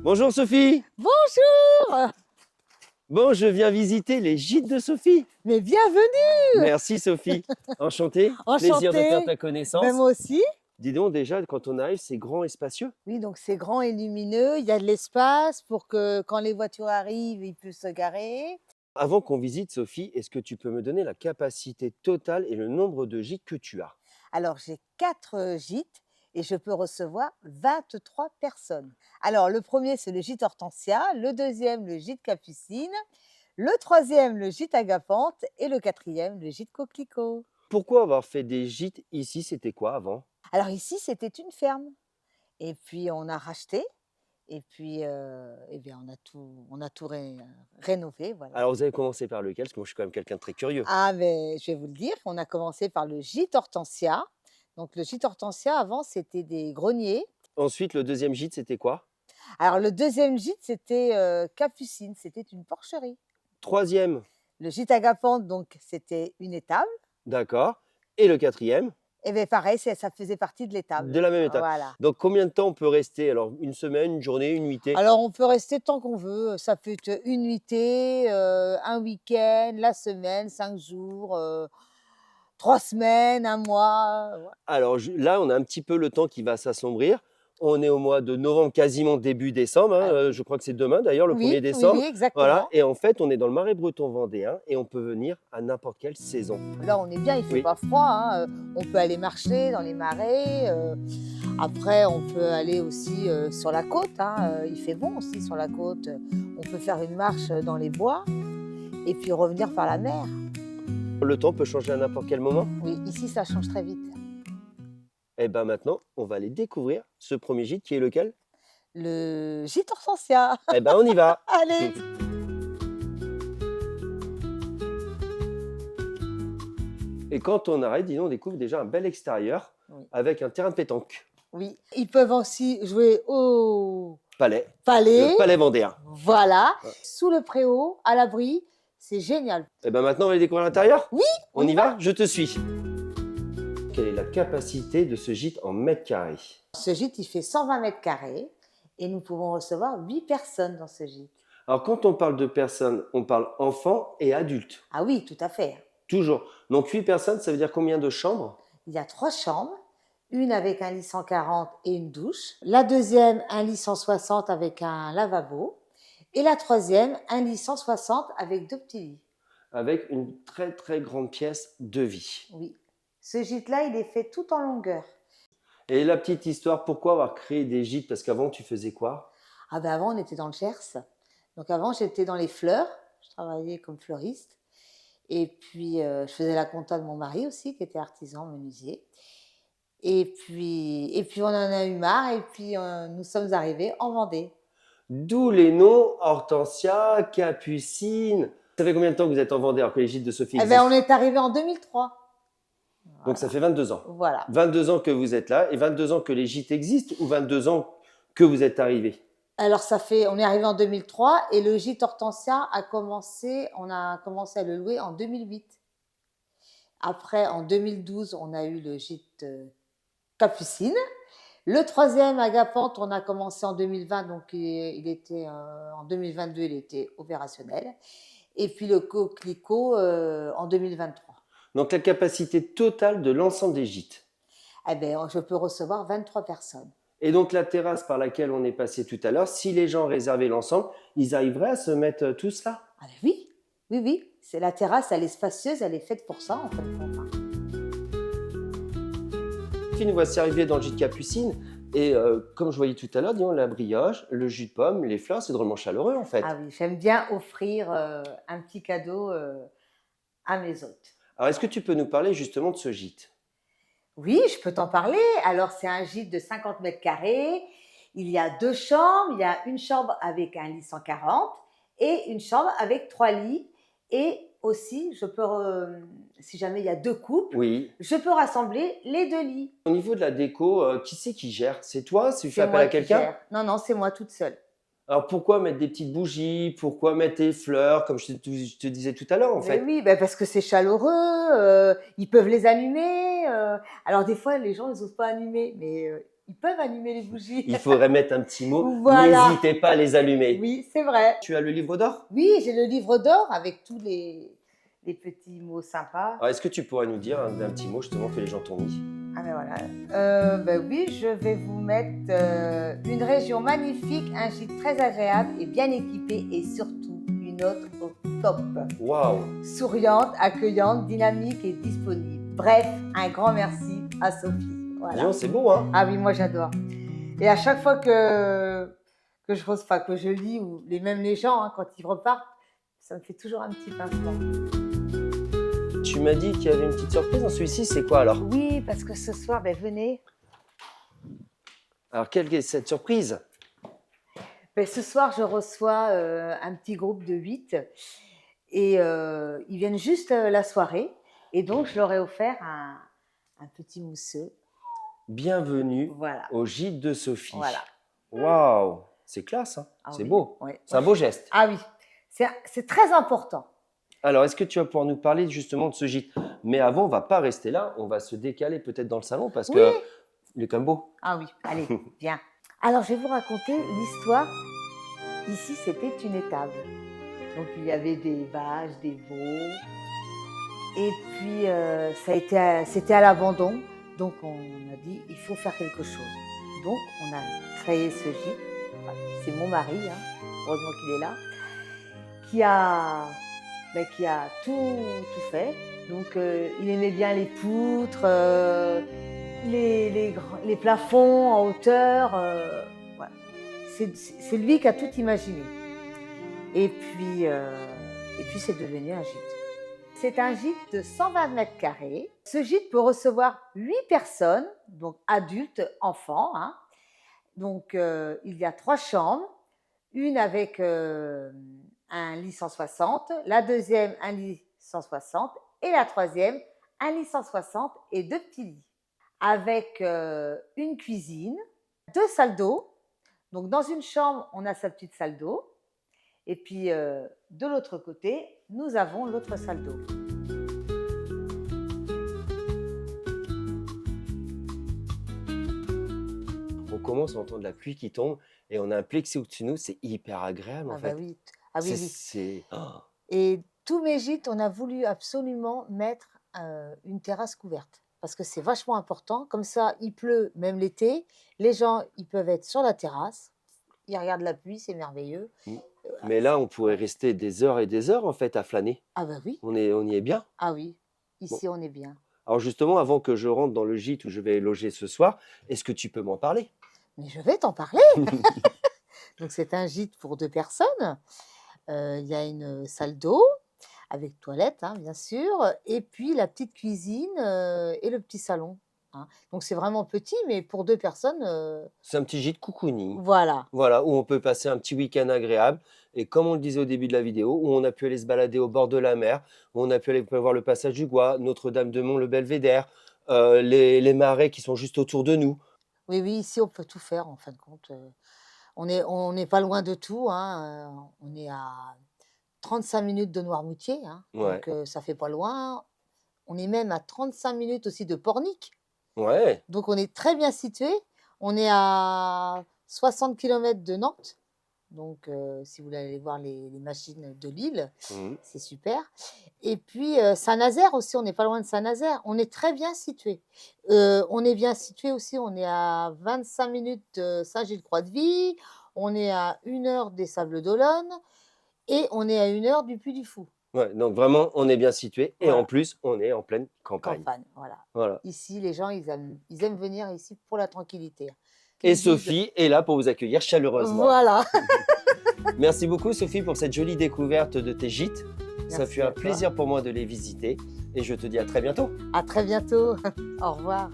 Bonjour Sophie. Bonjour! Bon, je viens visiter les gîtes de Sophie. Mais bienvenue! Merci Sophie. Enchanté. Plaisir de faire Enchantée! ta Ben connaissance. moi aussi. Dis donc déjà, quand on arrive, c'est grand et spacieux. Oui, donc c'est grand et lumineux, il y a de l'espace pour que quand les voitures arrivent, ils puissent se garer. Avant qu'on visite Sophie, est-ce que tu peux me donner la capacité totale et le nombre de gîtes que tu as? Alors j'ai 4 gîtes et je peux recevoir 23 personnes. Alors le premier, c'est le gîte Hortensia, le deuxième, le gîte Capucine, le troisième, le gîte Agapante et le quatrième, le gîte Coquelicot. Pourquoi avoir fait des gîtes ici? C'était quoi avant? Alors ici, c'était une ferme et puis on a racheté. Et puis, eh bien, on a tout rénové, voilà. Alors vous avez commencé par lequel? Parce que moi je suis quand même quelqu'un de très curieux. Ah, mais je vais vous le dire, on a commencé par le gîte Hortensia. Donc le gîte Hortensia, avant, c'était des greniers. Ensuite, le deuxième gîte, c'était quoi? Alors le deuxième gîte, c'était, Capucine, c'était une porcherie. Troisième, Le gîte Agapante, donc c'était une étable. d'accord. Et le quatrième, Et bien pareil, ça faisait partie de l'étable. de la même étape. Voilà. Donc combien de temps on peut rester? Alors une semaine, une journée, une nuitée? Alors on peut rester tant qu'on veut, ça peut être une nuitée, un week-end, la semaine, 5 jours, 3 semaines, 1 mois, ouais. Alors là, on a un petit peu le temps qui va s'assombrir. On est au mois de novembre, quasiment début décembre, hein, Ah oui. je crois que c'est demain d'ailleurs, le 1er Oui, oui, décembre. oui, Voilà, exactement. et en fait, on est dans le Marais breton vendéen et on peut venir à n'importe quelle saison. Là, on est bien, il fait Oui. pas froid, hein, on peut aller marcher dans les marais, après on peut aller aussi, sur la côte, hein, il fait bon aussi sur la côte, on peut faire une marche, dans les bois et puis revenir par la mer. Le temps peut changer à n'importe quel moment. Oui, ici ça change très vite. Et bien maintenant, on va aller découvrir ce premier gîte qui est lequel? Le gîte Hortensia, Eh ben, on y va. allez! Et quand on arrive, dis donc, on découvre déjà un bel extérieur Oui. avec un terrain de pétanque. Oui, ils peuvent aussi jouer au Palais, palais, le palais vendéen. voilà, Ouais. sous le préau, à l'abri, c'est génial. Et bien maintenant, on va aller découvrir l'intérieur? Oui, On y va? Je te suis. Quelle est la capacité de ce gîte en mètres carrés? Ce gîte, il fait 120 mètres carrés et nous pouvons recevoir 8 personnes dans ce gîte. Alors, quand on parle de personnes, on parle enfants et adultes. Ah oui, tout à fait. Toujours. Donc, 8 personnes, ça veut dire combien de chambres? Il y a 3 chambres, une avec un lit 140 et une douche, la deuxième, un lit 160 avec un lavabo, et la troisième, un lit 160 avec 2 petits lits. Avec une très, très grande pièce de vie. Oui. Ce gîte-là, il est fait tout en longueur. Et la petite histoire, pourquoi avoir créé des gîtes? Parce qu'avant, tu faisais quoi? Ah ben avant, on était dans le Gers. Donc avant, j'étais dans les fleurs. Je travaillais comme fleuriste. Et puis, je faisais la compta de mon mari aussi, qui était artisan menuisier. Et puis on en a eu marre. Et puis, nous sommes arrivés en Vendée. D'où les noms Hortensia, Capucine. Ça fait combien de temps que vous êtes en Vendée alors que les gîtes de Sophie Eh ben, existent? on est arrivés en 2003. Donc, ça fait 22 ans. Voilà. 22 ans que vous êtes là et 22 ans que les gîtes existent ou 22 ans que vous êtes arrivés? Alors, on est arrivé en 2003 et le gîte Hortensia on a commencé à le louer en 2008. Après, en 2012, on a eu le gîte Capucine. Le troisième, Agapante, on a commencé en 2020, donc il était, en 2022, il était opérationnel. Et puis le Coquelicot en 2023. Donc, la capacité totale de l'ensemble des gîtes. Eh bien, je peux recevoir 23 personnes. Et donc, la terrasse par laquelle on est passé tout à l'heure, si les gens réservaient l'ensemble, ils arriveraient à se mettre tous là? Ah ben oui, oui, oui. C'est la terrasse, elle est spacieuse, elle est faite pour ça, en fait. Puis nous voici arrivés dans le gîte Capucine. Et comme je voyais tout à l'heure, disons, la brioche, le jus de pomme, les fleurs, c'est drôlement chaleureux en fait. Ah oui, j'aime bien offrir un petit cadeau à mes hôtes. Alors, est-ce que tu peux nous parler justement de ce gîte? Oui, je peux t'en parler. Alors, c'est un gîte de 50 mètres carrés. Il y a 2 chambres. Il y a une chambre avec un lit 140 et une chambre avec 3 lits. Et aussi, si jamais il y a 2 couples, Oui. je peux rassembler les 2 lits. Au niveau de la déco, qui c'est qui gère? C'est toi? Tu fais C'est appel moi à qui quelqu'un? gère. Non, non, c'est moi toute seule. Alors, pourquoi mettre des petites bougies? Pourquoi mettre des fleurs, comme je te disais tout à l'heure en Mais fait? oui, ben parce que c'est chaleureux, ils peuvent les allumer. Alors des fois, les gens, ils n'osent pas allumer, mais Ils peuvent allumer les bougies. Il faudrait mettre un petit mot. Voilà. N'hésitez pas à les allumer. Oui, c'est vrai. Tu as le livre d'or? Oui, j'ai le livre d'or avec tous les petits mots sympas. Alors, est-ce que tu pourrais nous dire un petit mot justement que les gens t'ont mis? Ah ben voilà. Oui, je vais vous mettre une région magnifique, un gîte très agréable et bien équipé et surtout une hôte au top. Waouh! Souriante, accueillante, dynamique et disponible. Bref, un grand merci à Sophie. Voilà. Dis, c'est beau, hein? Ah oui, moi j'adore. Et à chaque fois que je lis, ou même les gens, hein, quand ils repartent, ça me fait toujours un petit pincement. Tu m'as dit qu'il y avait une petite surprise dans celui-ci, c'est quoi alors? Oui, parce que ce soir, venez. Alors, quelle est cette surprise? Ce soir, je reçois un petit groupe de 8 et ils viennent juste la soirée. Et donc, je leur ai offert un petit mousseux. Bienvenue Voilà. au gîte de Sophie. Voilà. Waouh! C'est classe, hein? Ah C'est oui, beau. oui. C'est un beau geste. Ah oui, c'est très important. Alors, est-ce que tu vas pouvoir nous parler justement de ce gîte? Mais avant, on va pas rester là, on va se décaler peut-être dans le salon parce que il est quand même beau. Ah oui, allez, viens. Alors, je vais vous raconter l'histoire. Ici, c'était une étable. Donc, il y avait des vaches, des veaux. Et puis, c'était à l'abandon. Donc, on a dit, il faut faire quelque chose. Donc, on a créé ce gîte. Enfin, c'est mon mari, hein, heureusement qu'il est là, qui a tout fait. Donc, il aimait bien les poutres, les plafonds en hauteur. Voilà. C'est lui qui a tout imaginé. Et puis c'est devenu un gîte. C'est un gîte de 120 mètres carrés. Ce gîte peut recevoir 8 personnes, donc adultes, enfants. Hein. Donc, il y a 3 chambres, une avec un lit 160, la deuxième un lit 160 et la troisième un lit 160 et 2 petits lits. Avec une cuisine, 2 salles d'eau. Donc, dans une chambre, on a sa petite salle d'eau. Et puis, de l'autre côté, nous avons l'autre salle d'eau. On commence à entendre la pluie qui tombe et on a un plexi au-dessus de nous, c'est hyper agréable en fait. Oui. Ah oui, oui. C'est... Oh. Et tous mes gîtes, on a voulu absolument mettre une terrasse couverte. Parce que c'est vachement important. Comme ça, il pleut, même l'été. Les gens, ils peuvent être sur la terrasse. Ils regardent la pluie, c'est merveilleux. Mais là, on pourrait rester des heures et des heures en fait à flâner. Ah ben oui. On y est bien. Ah oui, ici on est bien. Alors justement, avant que je rentre dans le gîte où je vais loger ce soir, est-ce que tu peux m'en parler? Mais je vais t'en parler. Donc c'est un gîte pour 2 personnes. Il y a une salle d'eau avec toilette, hein, bien sûr, et puis la petite cuisine et le petit salon. Hein. Donc c'est vraiment petit, mais pour 2 personnes. C'est un petit gîte cocooning. Voilà. Voilà, où on peut passer un petit week-end agréable. Et comme on le disait au début de la vidéo, où on a pu aller se balader au bord de la mer, où on a pu aller voir le passage du Gois, Notre-Dame-de-Mont, le Belvédère, les marais qui sont juste autour de nous. Oui, ici on peut tout faire en fin de compte. On n'est pas loin de tout. Hein. On est à 35 minutes de Noirmoutier. Hein. Ouais. Donc ça fait pas loin. On est même à 35 minutes aussi de Pornic. Ouais. Donc, on est très bien situé. On est à 60 km de Nantes. Donc, si vous voulez aller voir les machines de Lille, c'est super. Et puis, Saint-Nazaire aussi, on n'est pas loin de Saint-Nazaire. On est très bien situé. On est bien situé aussi, on est à 25 minutes de Saint-Gilles-Croix-de-Vie. On est à 1 heure des Sables d'Olonne. Et on est à 1 heure du Puy-du-Fou. Ouais, donc vraiment, on est bien situé. Et en plus, on est en pleine campagne. Voilà. Ici, les gens, ils aiment venir ici pour la tranquillité. Et Sophie est là pour vous accueillir chaleureusement. Voilà. Merci beaucoup, Sophie, pour cette jolie découverte de tes gîtes. Ça fut un plaisir pour moi de les visiter. Et je te dis à très bientôt. À très bientôt. Au revoir.